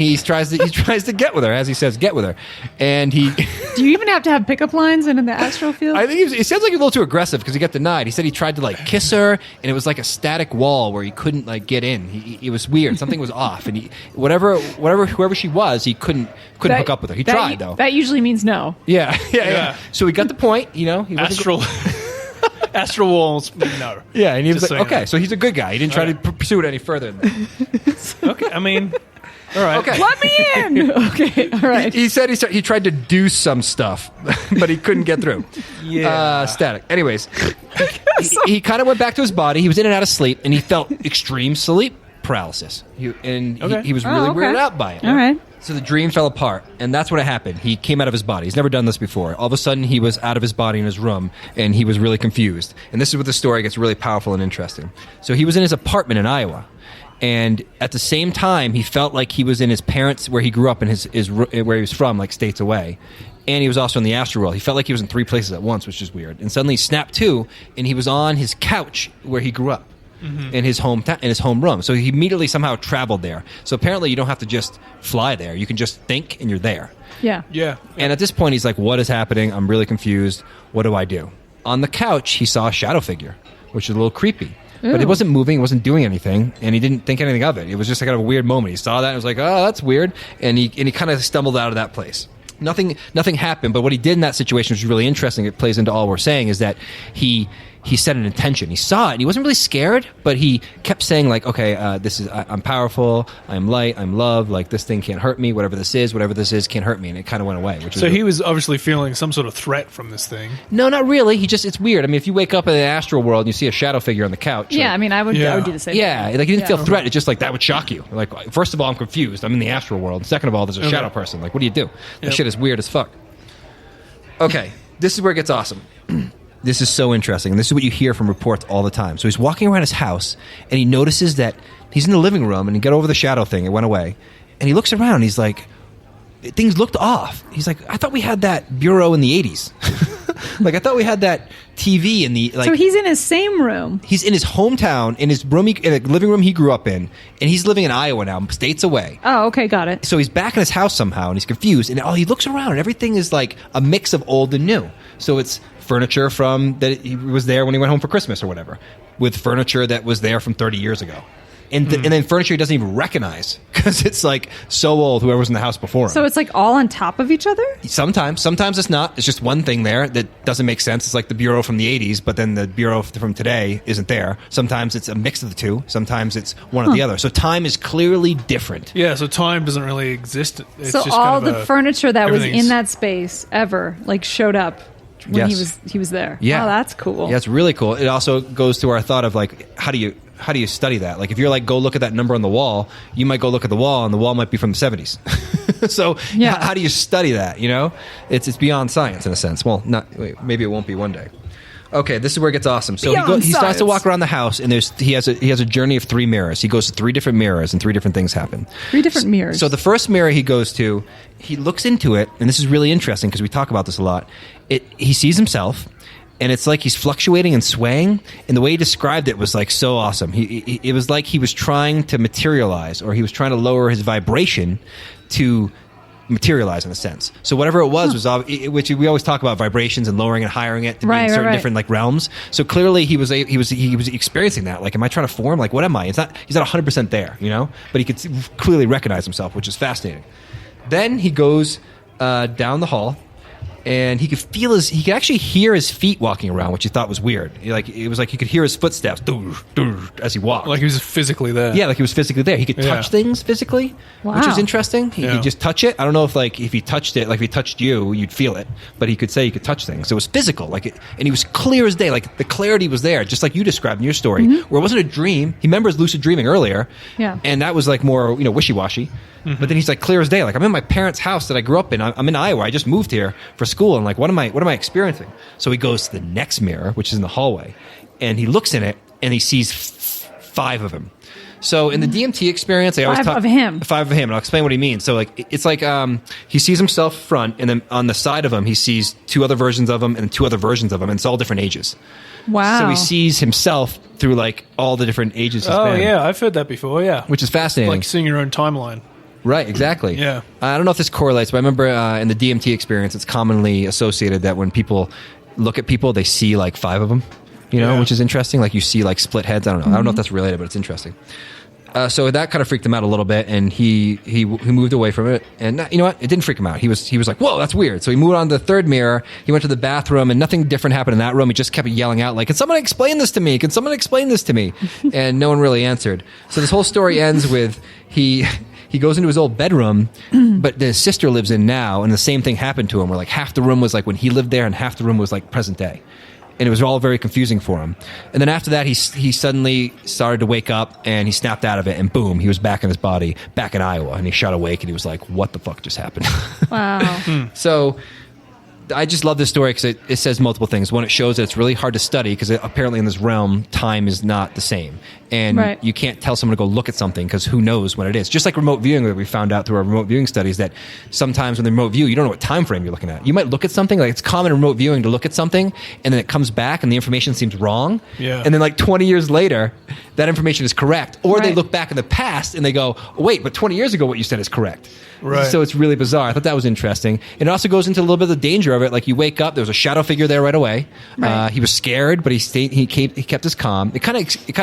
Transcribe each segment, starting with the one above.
He tries to get with her, as he says, get with her. And he... Do you even have to have pickup lines in the astral field? I think it sounds like he's a little too aggressive because he got denied. He said he tried to like kiss her, and it was like a static wall where he couldn't like get in. It was weird. Something was off, and whoever she was, he couldn't hook up with her. He tried though. That usually means no. Yeah. So he got the point. He Astral. Astral walls, no. Yeah, and he was like, okay, so he's a good guy. He didn't try to pursue it any further than that. Okay, I mean... All right. Okay. Let me in. Okay. All right. He said he tried to do some stuff, but he couldn't get through. Yeah. Static. Anyways, he kind of went back to his body. He was in and out of sleep, and he felt extreme sleep paralysis. He was really weirded out by it. All right. So the dream fell apart, and that's what happened. He came out of his body. He's never done this before. All of a sudden, he was out of his body in his room, and he was really confused. And this is where the story gets really powerful and interesting. So he was in his apartment in Iowa. And at the same time, he felt like he was in his parents' where he grew up in his where he was from, like states away. And he was also in the astral world. He felt like he was in 3 places at once, which is weird. And suddenly he snapped to, and he was on his couch where he grew up in his home room. So he immediately somehow traveled there. So apparently you don't have to just fly there. You can just think, and you're there. Yeah. And at this point, he's like, what is happening? I'm really confused. What do I do? On the couch, he saw a shadow figure, which is a little creepy. Ooh. But it wasn't moving, it wasn't doing anything, and he didn't think anything of it. It was just kind of a weird moment. He saw that and was like, oh, that's weird. And he kind of stumbled out of that place. Nothing happened, but what he did in that situation, which is really interesting, it plays into all we're saying, is that he set an intention. He saw it, and he wasn't really scared, but he kept saying, like, okay, I'm powerful, I'm light, I'm love, like, this thing can't hurt me, whatever this is can't hurt me, and it kind of went away. He was obviously feeling some sort of threat from this thing. No, not really. It's weird. I mean, if you wake up in the astral world and you see a shadow figure on the couch. Yeah, like, I mean, I would do the same thing. Yeah, like, you didn't feel threat. It's just like, that would shock you. Like, first of all, I'm confused. I'm in the astral world. Second of all, there's a shadow person. Like, what do you do? That shit is weird as fuck. Okay, this is where it gets awesome. This is so interesting, and this is what you hear from reports all the time. So he's walking around his house, and he notices that he's in the living room, and he got over the shadow thing. It went away. And he looks around, and he's like, things looked off. He's like, I thought we had that bureau in the 80s. Like, I thought we had that TV in the... Like, so he's in his same room. He's in his hometown, in his room, in a living room he grew up in, and he's living in Iowa now, states away. Oh, okay, got it. So he's back in his house somehow, and he's confused, and he looks around, and everything is like a mix of old and new. So it's furniture from that he was there when he went home for Christmas or whatever, with furniture that was there from 30 years ago. And then furniture he doesn't even recognize because it's like so old, whoever was in the house before him. So it's like all on top of each other? Sometimes it's not. It's just one thing there that doesn't make sense. It's like the bureau from the 80s, but then the bureau from today isn't there. Sometimes it's a mix of the two. Sometimes it's one or the other. So time is clearly different. Yeah, so time doesn't really exist. It's so just all kind of the furniture that was in that space ever like showed up when he was there. Yeah. Oh, that's cool. Yeah, it's really cool. It also goes to our thought of like, how do you study that? Like, if you're like, go look at that number on the wall, you might go look at the wall, and the wall might be from the 70s. So how do you study that? You know, it's beyond science in a sense. Well, maybe it won't be one day. Okay, this is where it gets awesome. So he starts to walk around the house, and he has a journey of 3 mirrors. He goes to 3 different mirrors, and 3 different things happen. 3 different mirrors. So the first mirror he goes to, he looks into it, and this is really interesting because we talk about this a lot. He sees himself, and it's like he's fluctuating and swaying, and the way he described it was like so awesome. It was like he was trying to materialize, or he was trying to lower his vibration to materialize in a sense. So whatever it was which we always talk about vibrations and lowering and hiring it to be in certain different like realms. So clearly he was experiencing that. Like, am I trying to form? Like, what am I? He's not 100% there, you know. But he could clearly recognize himself, which is fascinating. Then he goes down the hall, and he could actually hear his feet walking around, which he thought was weird. It was like he could hear his footsteps as he walked. Like he was physically there. Yeah, like he was physically there. He could touch things physically, which was interesting. He could just touch it. I don't know if he touched it, like if he touched you, you'd feel it. But he could say he could touch things. So it was physical, and he was clear as day. Like the clarity was there, just like you described in your story, where it wasn't a dream. He remembers lucid dreaming earlier, and that was like more wishy-washy. But then he's like clear as day. Like, I'm in my parents' house that I grew up in. I'm in Iowa. I just moved here for school. And like, what am I experiencing? So he goes to the next mirror, which is in the hallway, and he looks in it, and he sees 5 of them. So in the DMT experience, I always talk 5 of him. 5 of him, and I'll explain what he means. So like, it's like he sees himself front, and then on the side of him, he sees 2 other versions of him and 2 other versions of him, and it's all different ages. Wow. So he sees himself through like all the different ages. Oh yeah, I've heard that before. Yeah, which is fascinating. Like seeing your own timeline. Right, exactly. Yeah. I don't know if this correlates, but I remember in the DMT experience, it's commonly associated that when people look at people, they see like 5 of them, which is interesting. Like you see like split heads. I don't know. I don't know if that's related, but it's interesting. So that kind of freaked him out a little bit, and he moved away from it. And you know what? It didn't freak him out. He was like, "Whoa, that's weird." So he moved on to the third mirror. He went to the bathroom, and nothing different happened in that room. He just kept yelling out, like, "Can someone explain this to me? Can someone explain this to me?" And no one really answered. So this whole story ends with he goes into his old bedroom, but his sister lives in now, and the same thing happened to him, where like half the room was like when he lived there, and half the room was like present day. And it was all very confusing for him. And then after that, he suddenly started to wake up, and he snapped out of it, and boom, he was back in his body, back in Iowa. And he shot awake, and he was like, what the fuck just happened? Wow. So I just love this story because it says multiple things. One, it shows that it's really hard to study because apparently in this realm, time is not the same. And you can't tell someone to go look at something because who knows when it is. Just like remote viewing, that we found out through our remote viewing studies that sometimes when they remote view, you don't know what time frame you're looking at. You might look at something, like it's common in remote viewing to look at something and then it comes back and the information seems wrong. Yeah. And then like 20 years later, that information is correct. Or they look back in the past and they go, wait, but 20 years ago what you said is correct. Right. So it's really bizarre. I thought that was interesting. And it also goes into a little bit of the danger of it. Like you wake up, there was a shadow figure there right away. Right. He was scared, but he kept his calm. It kind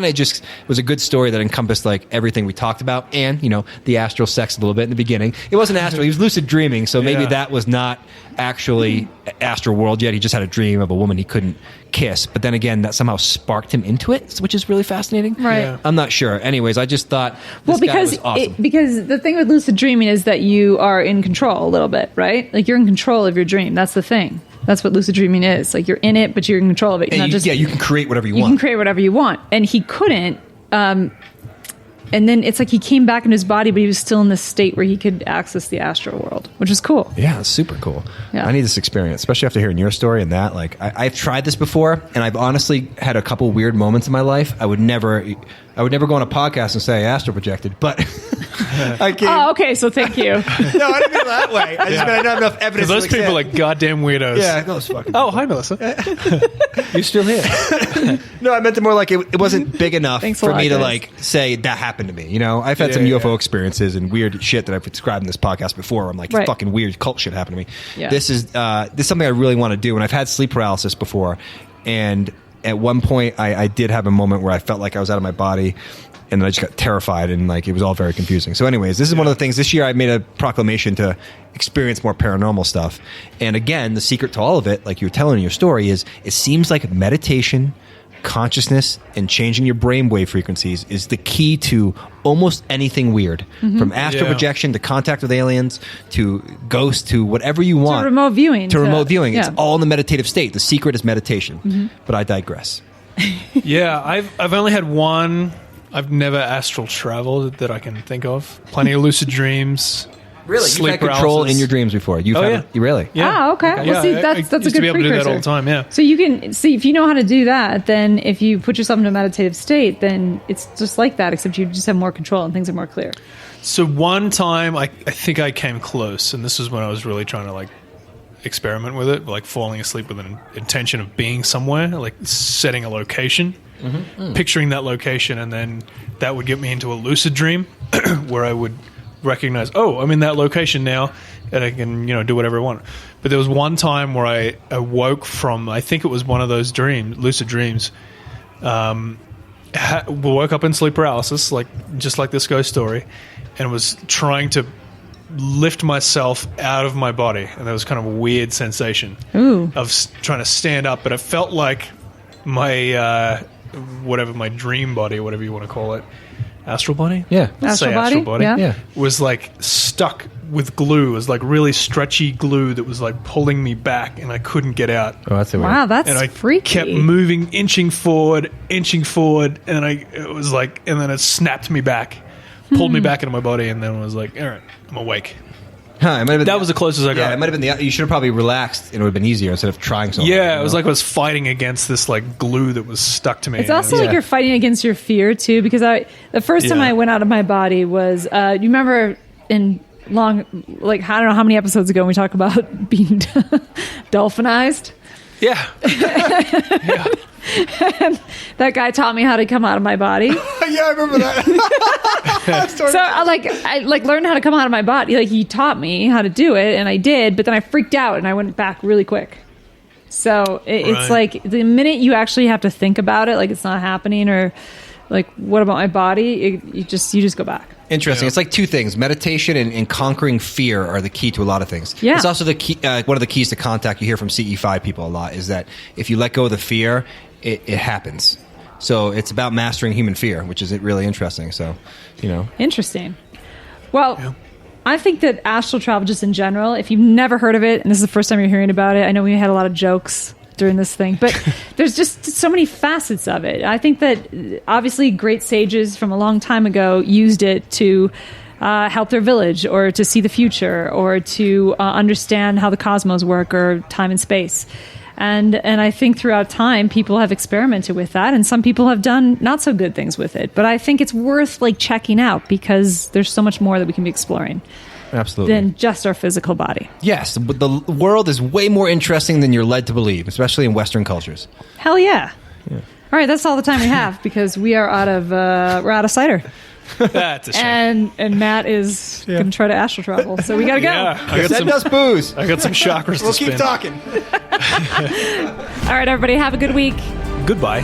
of just was a good story that encompassed like everything we talked about, and the astral sex a little bit in the beginning. It wasn't astral; he was lucid dreaming, so maybe that was not actually astral world yet. He just had a dream of a woman he couldn't kiss. But then again, that somehow sparked him into it, which is really fascinating. Right. Yeah. I'm not sure. Anyways, I just thought this guy was awesome. Because the thing with lucid dreaming is that you are in control a little bit, right? Like you're in control of your dream. That's the thing. That's what lucid dreaming is. Like you're in it, but you're in control of it. You're you can create whatever you want. You can create whatever you want. And he couldn't. And then it's like he came back in his body, but he was still in this state where he could access the astral world, which is cool. Yeah, it's super cool. Yeah. I need this experience, especially after hearing your story and that. Like, I've tried this before, and I've honestly had a couple weird moments in my life. I would never go on a podcast and say I astral projected, but I can't. Oh, okay, so thank you. No, I didn't mean it that way. I just mean I don't have enough evidence. Those people are like goddamn weirdos. Yeah, those fucking. Oh, hi, Melissa. You're still here. No, I meant it more like it wasn't big enough for me to like say that happened to me. I've had some UFO experiences and weird shit that I've described in this podcast before. Where I'm like, fucking weird cult shit happened to me. Yeah. This is something I really want to do, and I've had sleep paralysis before, and at one point I did have a moment where I felt like I was out of my body. And then I just got terrified, and like it was all very confusing. So anyways, this is one of the things this year I made a proclamation to experience more paranormal stuff. And again, the secret to all of it, like you were telling in your story, is it seems like meditation, consciousness, and changing your brainwave frequencies is the key to almost anything weird. Mm-hmm. From astral projection to contact with aliens to ghosts to whatever you want. To remote viewing. Remote viewing. Yeah. It's all in the meditative state. The secret is meditation. Mm-hmm. But I digress. Yeah, I've only had one. I've never astral traveled that I can think of. Plenty of lucid dreams. Really? Sleep You've had control in your dreams before? You really? Yeah. Oh, okay. Well, see, that's a good to be able precursor. to do that all the time, yeah. So you can see, if you know how to do that, then if you put yourself in a meditative state, then it's just like that, except you just have more control and things are more clear. So one time, I think I came close, and this is when I was really trying to like experiment with it, like falling asleep with an intention of being somewhere, like setting a location. Picturing that location, and then that would get me into a lucid dream where I would recognize, oh, I'm in that location now, and I can do whatever I want. But there was one time where I awoke from, I think it was one of those lucid dreams. Woke up in sleep paralysis, just like this ghost story, and was trying to lift myself out of my body, and there was kind of a weird sensation of trying to stand up, but it felt like my my dream body, whatever you want to call it, astral body? Yeah. Let's say astral body. Yeah. Was like stuck with glue. It was like really stretchy glue that was like pulling me back, and I couldn't get out. Oh, that's a weird. Wow, that's and I freaky. kept moving, inching forward, and it was like, and then it snapped me back, pulled me back into my body, and then I was like, all right, I'm awake. That was the closest I got. Yeah, it might have been you should have probably relaxed, and it would have been easier instead of trying so hard. Yeah, it was like I was fighting against this like glue that was stuck to me. It's also like you're fighting against your fear too, because the first time I went out of my body was, you remember in long, like I don't know how many episodes ago we talked about being dolphinized. Yeah. Yeah. And that guy taught me how to come out of my body. Yeah, I remember that. So I learned how to come out of my body. Like he taught me how to do it, and I did. But then I freaked out and I went back really quick. So it's like the minute you actually have to think about it, like it's not happening, or like what about my body? You just go back. Interesting. It's like two things. Meditation and conquering fear are the key to a lot of things. Yeah. It's also the key, one of the keys to contact. You hear from CE5 people a lot is that if you let go of the fear, it happens. So it's about mastering human fear, which is really interesting. So, Interesting. Well, I think that astral travel, just in general, if you've never heard of it, and this is the first time you're hearing about it, I know we had a lot of jokes during this thing, but there's just so many facets of it. I think that obviously great sages from a long time ago used it to help their village, or to see the future, or to understand how the cosmos work, or time and space. And I think throughout time, people have experimented with that, and some people have done not so good things with it. But I think it's worth checking out, because there's so much more that we can be exploring. Absolutely. Than just our physical body. Yes, but the world is way more interesting than you're led to believe, especially in Western cultures. Hell yeah. All right, that's all the time we have, because we're out of cider. That's a shame. And Matt is going to try to astral travel, so we got to go. Yeah, Send us booze. I got some chakras We'll to spin. keep talking. All right, everybody, have a good week. Goodbye.